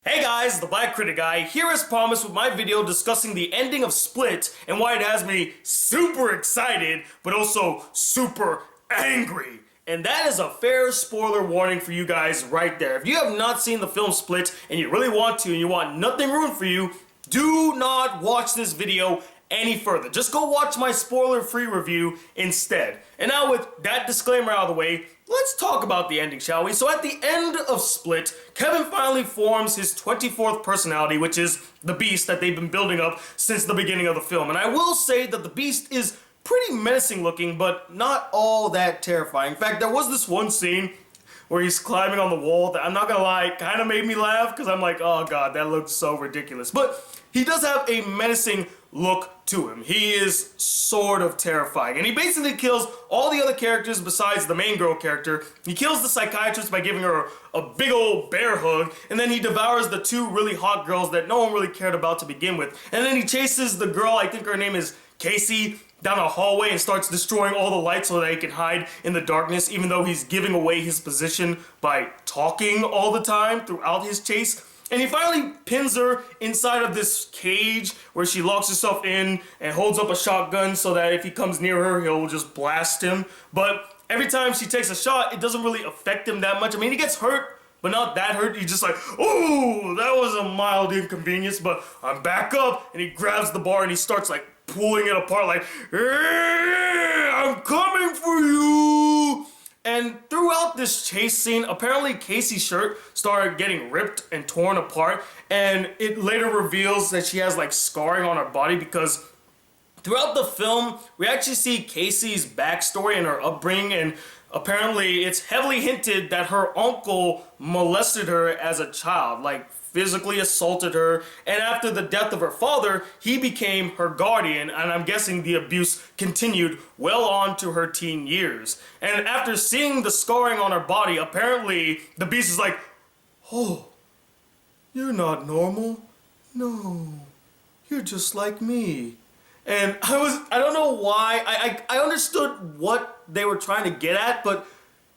Hey guys, the Black Critic Guy, here as promised with my video discussing the ending of Split and why it has me super excited, but also super angry. And that is a fair spoiler warning for you guys right there. If you have not seen the film Split and you really want to and you want nothing ruined for you, do not watch this video any further. Just go watch my spoiler-free review instead. And now with that disclaimer out of the way, let's talk about the ending, shall we? So at the end of Split, Kevin finally forms his 24th personality, which is the Beast that they've been building up since the beginning of the film. And I will say that the Beast is pretty menacing looking, but not all that terrifying. In fact, there was this one scene where he's climbing on the wall that, I'm not gonna lie, kind of made me laugh because I'm like, oh god, that looks so ridiculous. But he does have a menacing look to him. He is sort of terrifying. And he basically kills all the other characters besides the main girl character. He kills the psychiatrist by giving her a big old bear hug, and then he devours the two really hot girls that no one really cared about to begin with. And then he chases the girl, I think her name is Casey, down a hallway and starts destroying all the lights so that he can hide in the darkness, even though he's giving away his position by talking all the time throughout his chase. And he finally pins her inside of this cage where she locks herself in and holds up a shotgun so that if he comes near her, he'll just blast him. But every time she takes a shot, it doesn't really affect him that much. I mean, he gets hurt, but not that hurt. He's just like, oh, that was a mild inconvenience, but I'm back up. And he grabs the bar and he starts like pulling it apart like, hey, I'm coming for you. And throughout this chase scene, apparently Casey's shirt started getting ripped and torn apart, and it later reveals that she has like scarring on her body because throughout the film, we actually see Casey's backstory and her upbringing, and apparently it's heavily hinted that her uncle molested her as a child, like physically assaulted her, and after the death of her father, he became her guardian, and I'm guessing the abuse continued well on to her teen years. And after seeing the scarring on her body, apparently the Beast is like, oh, you're not normal. No, you're just like me. And I don't know why, I understood what they were trying to get at, but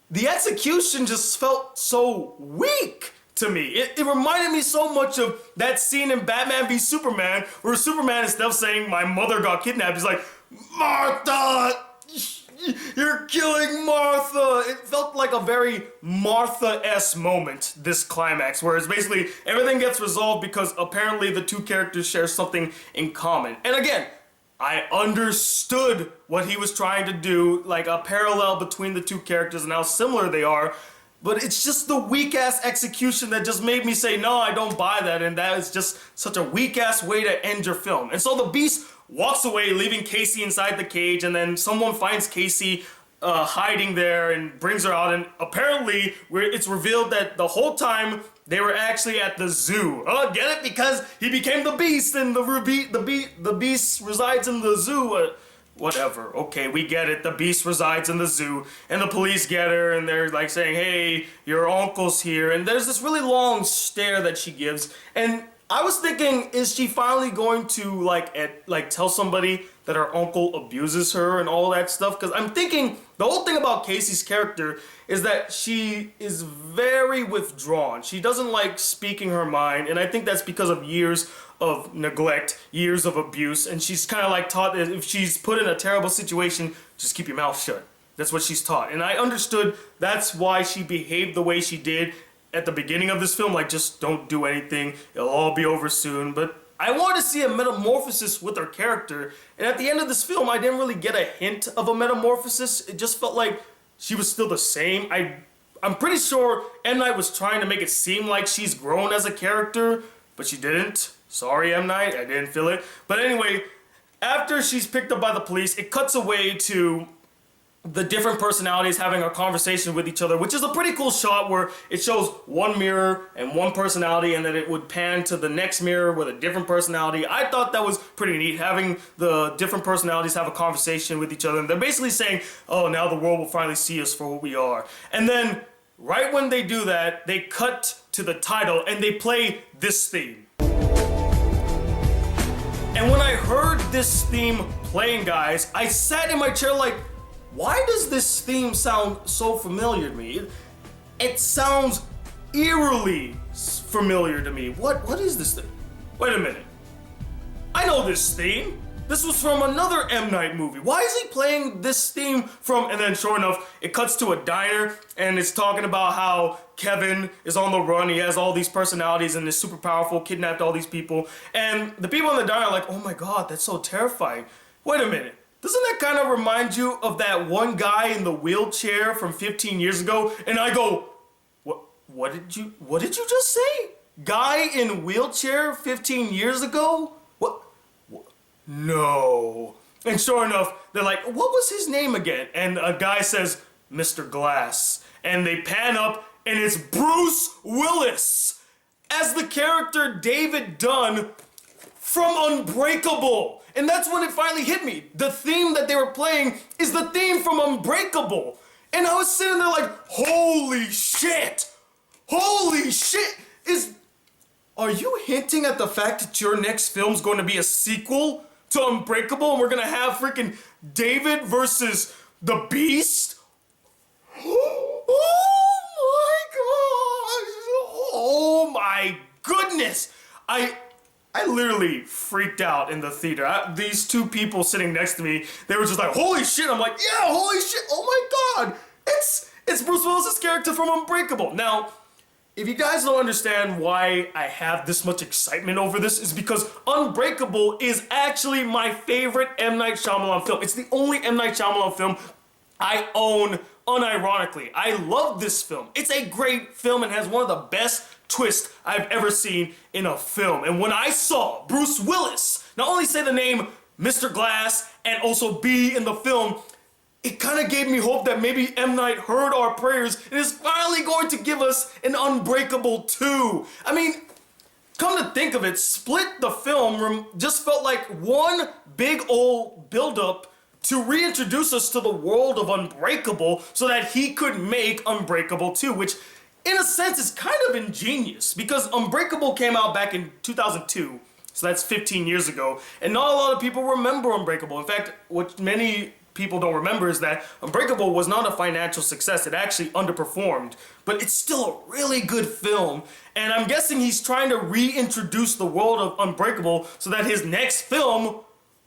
the execution just felt so weak to me. It reminded me so much of that scene in Batman v Superman where Superman, instead of saying my mother got kidnapped, he's like, Martha, you're killing Martha. It felt like a very Martha-esque moment, this climax, where it's basically everything gets resolved because apparently the two characters share something in common. And again, I understood what he was trying to do, like a parallel between the two characters and how similar they are, but it's just the weak-ass execution that just made me say, no, I don't buy that, and that is just such a weak-ass way to end your film. And so the Beast walks away, leaving Casey inside the cage, and then someone finds Casey hiding there and brings her out, and apparently it's revealed that the whole time they were actually at the zoo. Oh, get it? Because he became the Beast, and the Beast resides in the zoo. Whatever, okay, we get it. The Beast resides in the zoo, and the police get her, and they're like saying, hey, your uncle's here, and there's this really long stare that she gives, and I was thinking, is she finally going to like tell somebody that her uncle abuses her and all that stuff? Because I'm thinking the whole thing about Casey's character is that she is very withdrawn. She doesn't like speaking her mind, and I think that's because of years of neglect, years of abuse, and she's kind of like taught that if she's put in a terrible situation, just keep your mouth shut. That's what she's taught. And I understood that's why she behaved the way she did at the beginning of this film, like just don't do anything, it'll all be over soon. But I wanted to see a metamorphosis with her character, and at the end of this film, I didn't really get a hint of a metamorphosis. It just felt like she was still the same. I'm pretty sure M. Night was trying to make it seem like she's grown as a character, but she didn't. Sorry, M. Night, I didn't feel it. But anyway, after she's picked up by the police, it cuts away to the different personalities having a conversation with each other, which is a pretty cool shot where it shows one mirror and one personality, and then it would pan to the next mirror with a different personality. I thought that was pretty neat, having the different personalities have a conversation with each other. And they're basically saying, oh, now the world will finally see us for what we are. And then right when they do that, they cut to the title and they play this theme. And when I heard this theme playing, guys, I sat in my chair like, why does this theme sound so familiar to me? It sounds eerily familiar to me. What is this thing? Wait a minute. I know this theme. This was from another M. Night movie. Why is he playing this theme from, and then sure enough, it cuts to a diner, and it's talking about how Kevin is on the run, he has all these personalities, and is super powerful, kidnapped all these people, and the people in the diner are like, oh my god, that's so terrifying. Wait a minute. Doesn't that kind of remind you of that one guy in the wheelchair from 15 years ago? And I go, what did you just say? Guy in wheelchair 15 years ago? What? No. And sure enough, they're like, what was his name again? And a guy says, Mr. Glass. And they pan up, and it's Bruce Willis as the character David Dunn from Unbreakable. And that's when it finally hit me. The theme that they were playing is the theme from Unbreakable. And I was sitting there like, holy shit! Holy shit! Are you hinting at the fact that your next film's going to be a sequel to Unbreakable, and we're gonna have freaking David versus the Beast? Oh my gosh! Oh my goodness! I literally freaked out in the theater. These two people sitting next to me, they were just like, holy shit! I'm like, yeah, holy shit! Oh my god! It's Bruce Willis's character from Unbreakable. Now, if you guys don't understand why I have this much excitement over this, is because Unbreakable is actually my favorite M. Night Shyamalan film. It's the only M. Night Shyamalan film I own unironically. I love this film. It's a great film and has one of the best twists I've ever seen in a film. And when I saw Bruce Willis not only say the name Mr. Glass and also be in the film, it kind of gave me hope that maybe M. Night heard our prayers and is finally going to give us an Unbreakable 2. I mean, come to think of it, Split the film just felt like one big old build-up to reintroduce us to the world of Unbreakable so that he could make Unbreakable 2, which in a sense is kind of ingenious because Unbreakable came out back in 2002. So that's 15 years ago. And not a lot of people remember Unbreakable. In fact, what many people don't remember is that Unbreakable was not a financial success. It actually underperformed, but it's still a really good film. And I'm guessing he's trying to reintroduce the world of Unbreakable so that his next film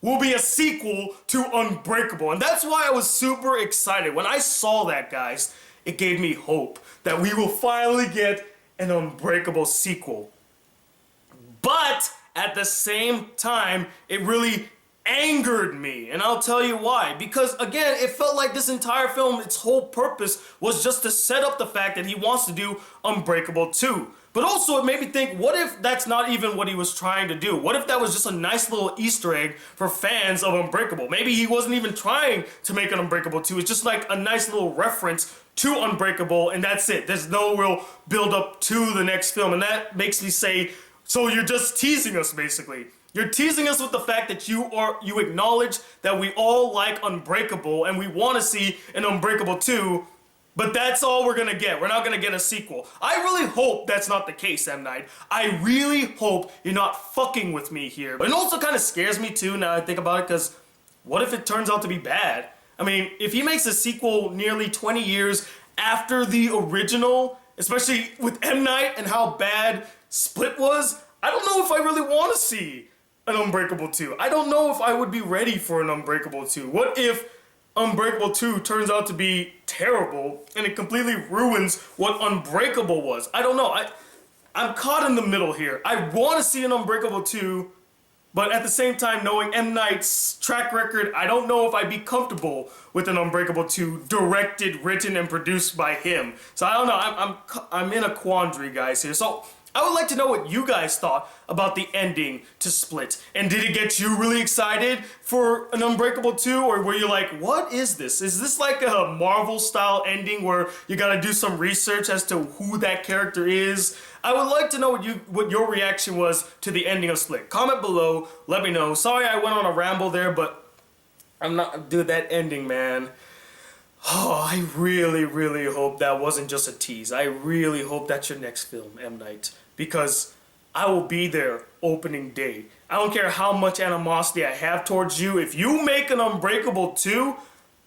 will be a sequel to Unbreakable. And that's why I was super excited. When I saw that, guys, it gave me hope that we will finally get an Unbreakable sequel. But at the same time, it really angered me, and I'll tell you why. Because again, it felt like this entire film, its whole purpose was just to set up the fact that he wants to do Unbreakable 2. But also it made me think, what if that's not even what he was trying to do? What if that was just a nice little Easter egg for fans of Unbreakable? Maybe he wasn't even trying to make an Unbreakable 2. It's just like a nice little reference to Unbreakable, and that's it. There's no real build up to the next film, and that makes me say, so you're just teasing us, basically. You're teasing us with the fact that you acknowledge that we all like Unbreakable and we want to see an Unbreakable 2, but that's all we're gonna get. We're not gonna get a sequel. I really hope that's not the case, M. Night. I really hope you're not fucking with me here. But it also kind of scares me too now I think about it, because what if it turns out to be bad? I mean, if he makes a sequel nearly 20 years after the original, especially with M. Night and how bad Split was, I don't know if I really want to see an Unbreakable 2. I don't know if I would be ready for an Unbreakable 2. What if Unbreakable 2 turns out to be terrible and it completely ruins what Unbreakable was? I don't know. I'm caught in the middle here. I want to see an Unbreakable 2, but at the same time, knowing M. Night's track record, I don't know if I'd be comfortable with an Unbreakable 2 directed, written, and produced by him. So I don't know. I'm in a quandary, guys, here. So I would like to know what you guys thought about the ending to Split. And did it get you really excited for an Unbreakable 2? Or were you like, what is this? Is this like a Marvel-style ending where you gotta do some research as to who that character is? I would like to know what your reaction was to the ending of Split. Comment below, let me know. Sorry I went on a ramble there, but I'm not, dude, that ending, man. Oh, I really, really hope that wasn't just a tease. I really hope that's your next film, M. Night. Because I will be there opening day. I don't care how much animosity I have towards you. If you make an Unbreakable 2,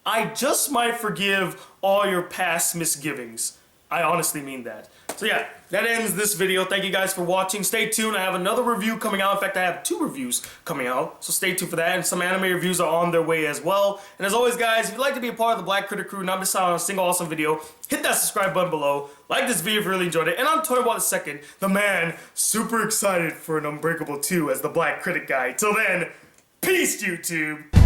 I just might forgive all your past misgivings. I honestly mean that. So yeah, that ends this video. Thank you guys for watching. Stay tuned. I have another review coming out. In fact, I have 2 reviews coming out. So stay tuned for that. And some anime reviews are on their way as well. And as always, guys, if you'd like to be a part of the Black Critic crew, not miss out on a single awesome video, hit that subscribe button below. Like this video if you really enjoyed it. And I'm Tony Watt II, the man super excited for an Unbreakable 2 as the Black Critic Guy. Till then, peace, YouTube.